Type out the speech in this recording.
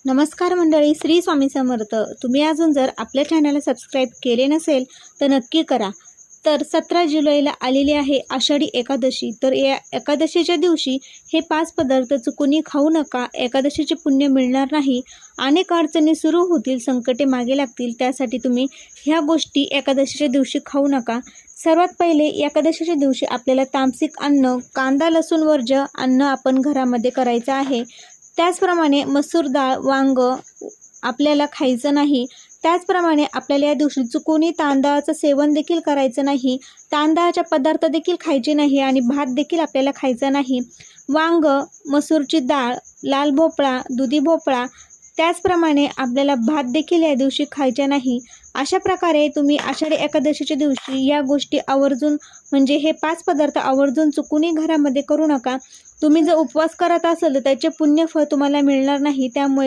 नमस्कार मंडळी, श्री स्वामी समर्थ. तुम्ही अजून जर आपल्या चॅनलला सबस्क्राईब केले नसेल तर नक्की करा. तर 17 जुलैला आलेली आहे आषाढी एकादशी. तर या एकादशीच्या दिवशी हे 5 पदार्थ चुकूनही खाऊ नका. एकादशीचे पुण्य मिळणार नाही. अनेक अडचणी सुरू होतील, संकटे मागे लागतील. त्यासाठी तुम्ही ह्या गोष्टी एकादशीच्या दिवशी खाऊ नका. सर्वात पहिले एकादशीच्या दिवशी आपल्याला तामसिक अन्न, कांदा लसूण वर्ज्य अन्न आपण घरामध्ये करायचं आहे. त्याचप्रमाणे मसूर डाळ, वांग आपल्याला खायचं नाही. त्याचप्रमाणे आपल्याला या दिवशी चुकूनही तांदळाचं सेवन देखील करायचं नाही. तांदळाचे पदार्थ देखील खायचे नाही आणि भात देखील आपल्याला खायचा नाही. वांग, मसूरची डाळ, लाल भोपळा, दुधी भोपळा, त्याचप्रमाणे आपल्याला भात देखील या दिवशी खायचा नाही. अशा प्रकारे तुम्ही आषाढी एकादशीच्या दिवशी या गोष्टी आवर्जून म्हणजे हे 5 पदार्थ आवर्जून चुकूनही घरामध्ये करू नका. तुम्ही जर उपवास करत असाल तर त्याचे पुण्यफळ तुम्हाला मिळणार नाही. त्यामुळे